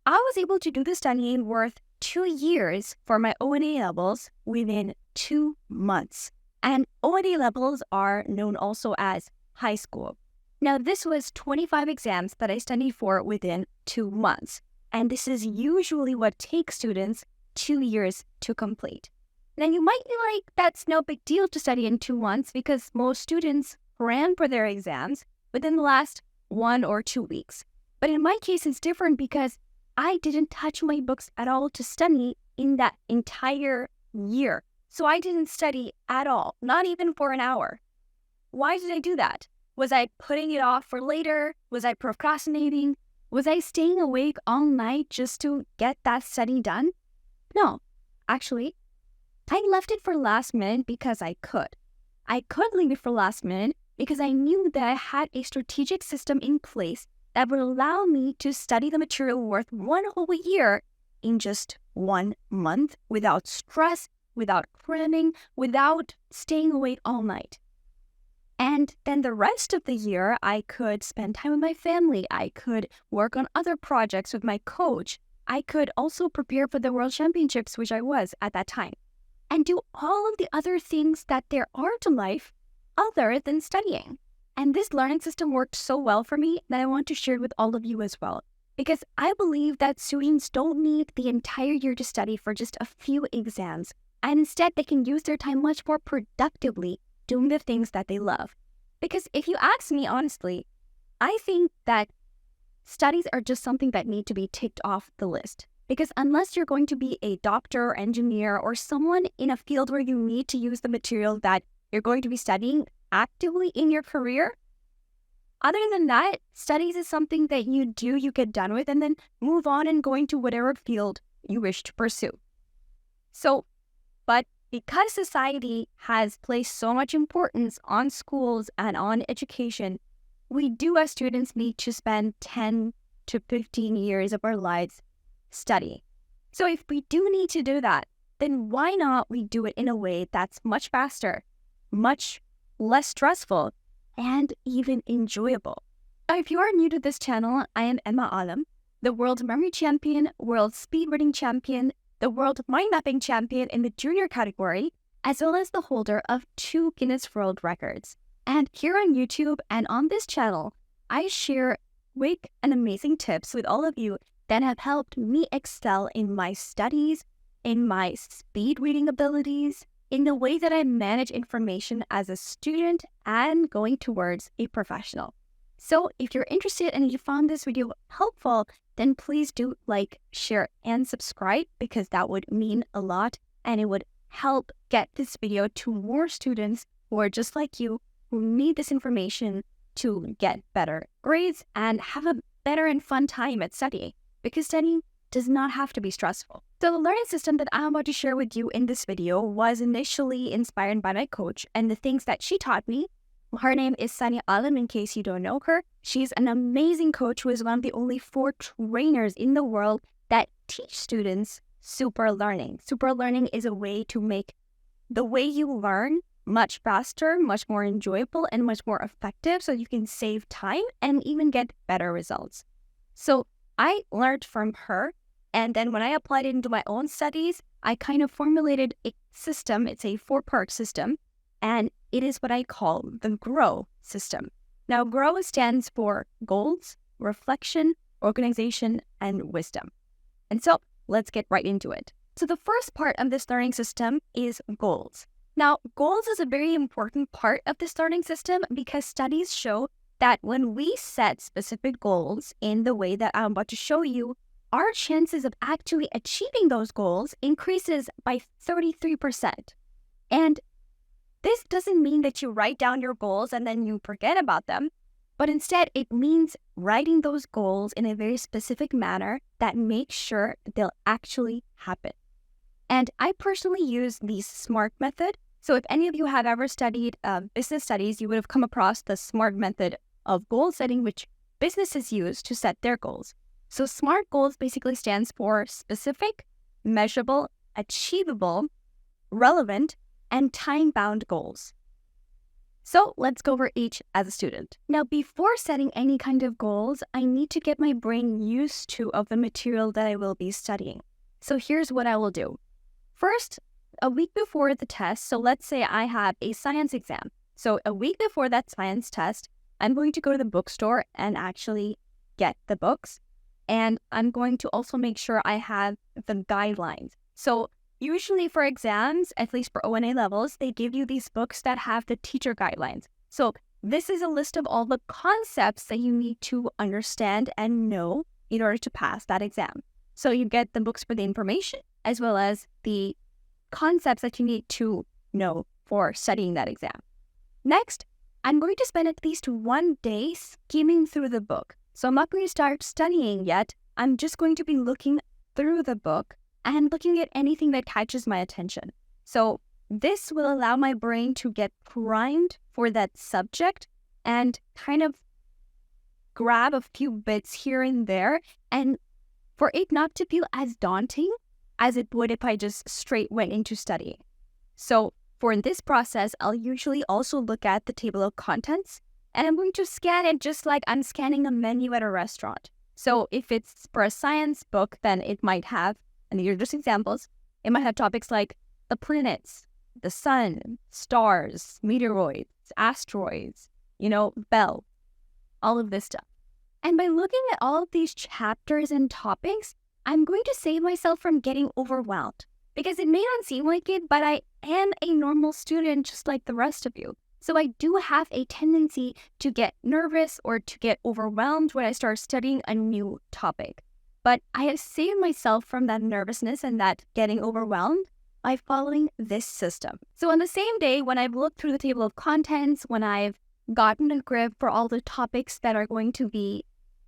I was able to do the studying worth 2 years for my O&A levels within 2 months. And O&A levels are known also as high school. Now, this was 25 exams that I studied for within 2 months. And this is usually what takes students 2 years to complete. Now, you might be like, that's no big deal to study in 2 months because most students cram for their exams within the last 1 or 2 weeks. But in my case, it's different because I didn't touch my books at all to study in that entire year. So I didn't study at all, not even for an hour. Why did I do that? Was I putting it off for later? Was I procrastinating? Was I staying awake all night just to get that study done? No, actually, I left it for last minute because I could. I could leave it for last minute because I knew that I had a strategic system in place that would allow me to study the material worth 1 whole year in just 1 month without stress, without cramming, without staying awake all night. And then the rest of the year, I could spend time with my family. I could work on other projects with my coach. I could also prepare for the World Championships, which I was at that time, and do all of the other things that there are to life other than studying. And this learning system worked so well for me that I want to share it with all of you as well. Because I believe that students don't need the entire year to study for just a few exams. And instead, they can use their time much more productively doing the things that they love. Because if you ask me honestly, I think that studies are just something that need to be ticked off the list. Because unless you're going to be a doctor or engineer or someone in a field where you need to use the material that you're going to be studying actively in your career, other than that, studies is something that you do, you get done with, and then move on and go into whatever field you wish to pursue. But because society has placed so much importance on schools and on education, we do as students need to spend 10 to 15 years of our lives studying. So if we do need to do that, then why not we do it in a way that's much faster, much less stressful, and even enjoyable. Now, if you are new to this channel, I am Emma Alam, the world memory champion, world speed reading champion, the world mind mapping champion in the junior category, as well as the holder of 2 Guinness World Records. And here on YouTube and on this channel, I share quick and amazing tips with all of you that have helped me excel in my studies, in my speed reading abilities, in the way that I manage information as a student and going towards a professional. So if you're interested and you found this video helpful, then please do like, share, and subscribe because that would mean a lot and it would help get this video to more students who are just like you, who need this information to get better grades and have a better and fun time at studying, because studying does not have to be stressful. So the learning system that I'm about to share with you in this video was initially inspired by my coach and the things that she taught me. Her name is Sania Alam, in case you don't know her. She's an amazing coach who is one of the only 4 trainers in the world that teach students super learning. Super learning is a way to make the way you learn much faster, much more enjoyable, and much more effective so you can save time and even get better results. So I learned from her, and then when I applied it into my own studies, I kind of formulated a system. It's a 4-part system, and it is what I call the GROW system. Now, GROW stands for goals, reflection, organization, and wisdom. And so let's get right into it. So the first part of this learning system is goals. Now, goals is a very important part of this learning system because studies show that when we set specific goals in the way that I'm about to show you, our chances of actually achieving those goals increases by 33%. And this doesn't mean that you write down your goals and then you forget about them, but instead it means writing those goals in a very specific manner that makes sure that they'll actually happen. And I personally use the SMART method. So if any of you have ever studied business studies, you would have come across the SMART method of goal setting, which businesses use to set their goals. So SMART goals basically stands for specific, measurable, achievable, relevant, and time-bound goals. So let's go over each as a student. Now, before setting any kind of goals, I need to get my brain used to of the material that I will be studying. So here's what I will do. First, a week before the test, so let's say I have a science exam. So a week before that science test, I'm going to go to the bookstore and actually get the books. And I'm going to also make sure I have the guidelines. So usually for exams, at least for O&A levels, they give you these books that have the teacher guidelines. So this is a list of all the concepts that you need to understand and know in order to pass that exam. So you get the books for the information as well as the concepts that you need to know for studying that exam. Next, I'm going to spend at least one day skimming through the book. So I'm not going to start studying yet. I'm just going to be looking through the book and looking at anything that catches my attention. So this will allow my brain to get primed for that subject and kind of grab a few bits here and there, and for it not to feel as daunting as it would if I just straight went into studying. So for this process, I'll usually also look at the table of contents, and I'm going to scan it just like I'm scanning a menu at a restaurant. So if it's for a science book, then it might have, and these are just examples, it might have topics like the planets, the sun, stars, meteoroids, asteroids, belt, all of this stuff. And by looking at all of these chapters and topics, I'm going to save myself from getting overwhelmed. Because it may not seem like it, but I am a normal student just like the rest of you. So I do have a tendency to get nervous or to get overwhelmed when I start studying a new topic. But I have saved myself from that nervousness and that getting overwhelmed by following this system. So on the same day, when I've looked through the table of contents, when I've gotten a grip for all the topics that are going to be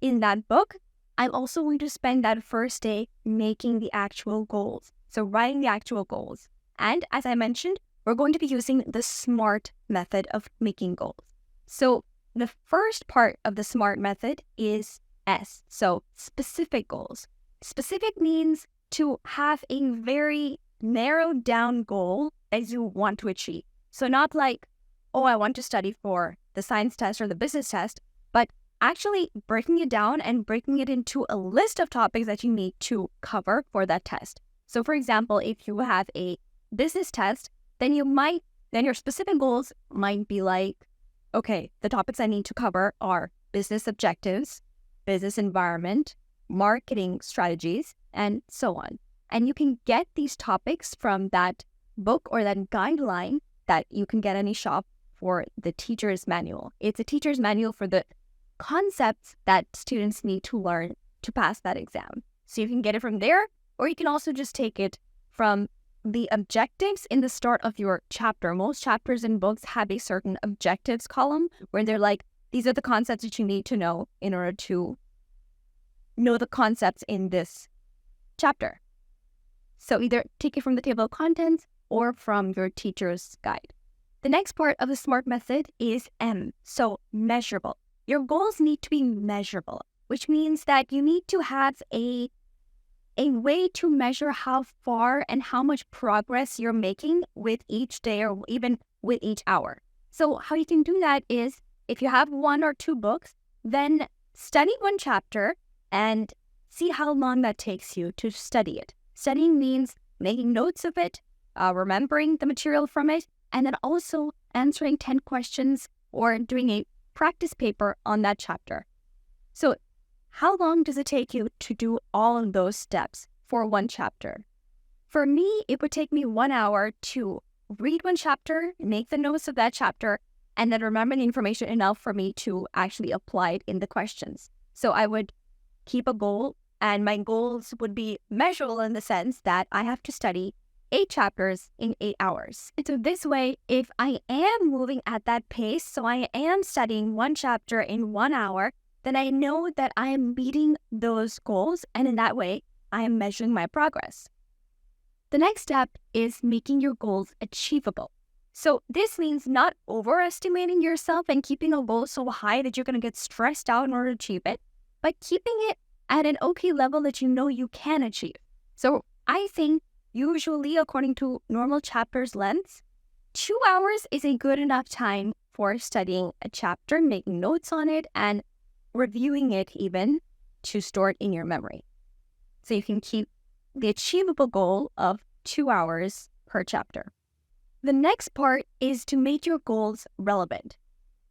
in that book, I'm also going to spend that first day making the actual goals. So writing the actual goals. And as I mentioned, we're going to be using the SMART method of making goals. So the first part of the SMART method is S. So specific goals. Specific means to have a very narrowed down goal as you want to achieve. So not like, oh, I want to study for the science test or the business test, but actually breaking it down and breaking it into a list of topics that you need to cover for that test. So for example, if you have a business test, then your specific goals might be like, okay, the topics I need to cover are business objectives, business environment, marketing strategies, and so on. And you can get these topics from that book or that guideline that you can get any shop for the teacher's manual. It's a teacher's manual for the concepts that students need to learn to pass that exam. So you can get it from there, or you can also just take it from the objectives in the start of your chapter. Most chapters in books have a certain objectives column where they're like, these are the concepts that you need to know in order to know the concepts in this chapter. So either take it from the table of contents or from your teacher's guide. The next part of the SMART method is M, so measurable. Your goals need to be measurable, which means that you need to have a way to measure how far and how much progress you're making with each day or even with each hour. So how you can do that is, if you have 1 or 2 books, then study one chapter and see how long that takes you to study it. Studying means making notes of it, remembering the material from it, and then also answering 10 questions or doing a practice paper on that chapter. So how long does it take you to do all of those steps for one chapter? For me, it would take me 1 hour to read one chapter, make the notes of that chapter, and then remember the information enough for me to actually apply it in the questions. So I would keep a goal, and my goals would be measurable in the sense that I have to study 8 chapters in 8 hours. And so this way, if I am moving at that pace, so I am studying one chapter in 1 hour, then I know that I am meeting those goals, and in that way, I am measuring my progress. The next step is making your goals achievable. So this means not overestimating yourself and keeping a goal so high that you're going to get stressed out in order to achieve it, but keeping it at an okay level that you know you can achieve. So I think usually, according to normal chapters lengths, 2 hours is a good enough time before studying a chapter, make notes on it, and reviewing it even to store it in your memory. So you can keep the achievable goal of 2 hours per chapter. The next part is to make your goals relevant.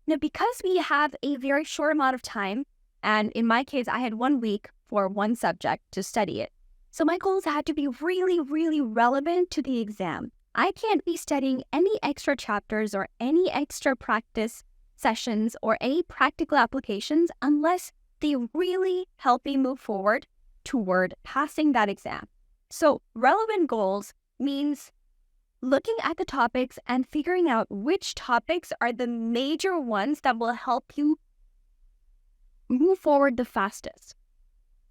Now, because we have a very short amount of time, and in my case, I had 1 week for one subject to study it. So my goals had to be really, really relevant to the exam. I can't be studying any extra chapters or any extra practice sessions or any practical applications unless they really help me move forward toward passing that exam. So relevant goals means looking at the topics and figuring out which topics are the major ones that will help you move forward the fastest,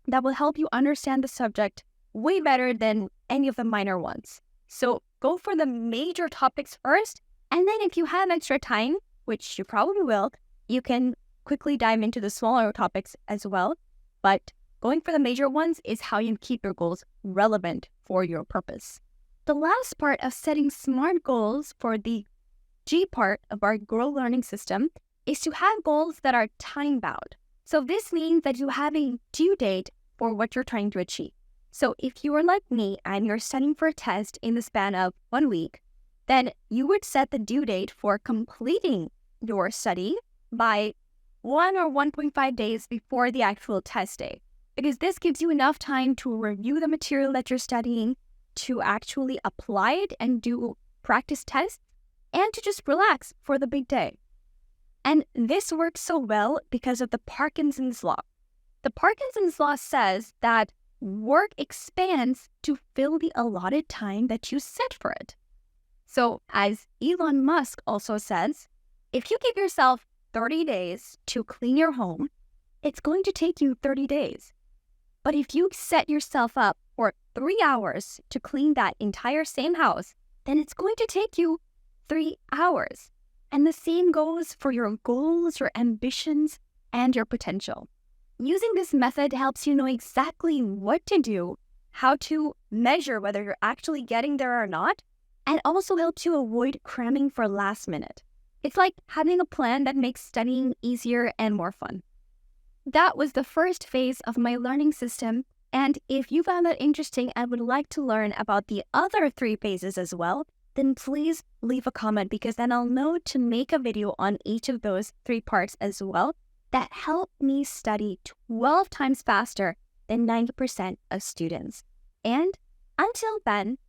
that will help you understand the subject way better than any of the minor ones. So go for the major topics first, and then if you have extra time, which you probably will, you can quickly dive into the smaller topics as well. But going for the major ones is how you keep your goals relevant for your purpose. The last part of setting SMART goals for the G part of our Grow Learning System is to have goals that are time-bound. So this means that you have a due date for what you're trying to achieve. So if you are like me and you're studying for a test in the span of 1 week, then you would set the due date for completing your study by 1 or 1.5 days before the actual test day, because this gives you enough time to review the material that you're studying, to actually apply it and do practice tests, and to just relax for the big day. And this works so well because of the Parkinson's law. The Parkinson's law says that work expands to fill the allotted time that you set for it. So as Elon Musk also says, if you give yourself 30 days to clean your home, it's going to take you 30 days. But if you set yourself up for 3 hours to clean that entire same house, then it's going to take you 3 hours. And the same goes for your goals, your ambitions, and your potential. Using this method helps you know exactly what to do, how to measure whether you're actually getting there or not, and also helps you avoid cramming for last minute. It's like having a plan that makes studying easier and more fun. That was the first phase of my learning system, and if you found that interesting and would like to learn about the other 3 phases as well, then please leave a comment, because then I'll know to make a video on each of those 3 parts as well that help me study 12 times faster than 90% of students. And until then,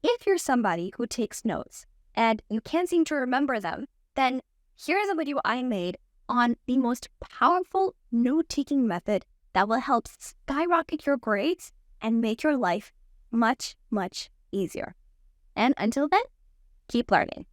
if you're somebody who takes notes and you can't seem to remember them, then here's a video I made on the most powerful note-taking method that will help skyrocket your grades and make your life much, much easier. And until then, keep learning.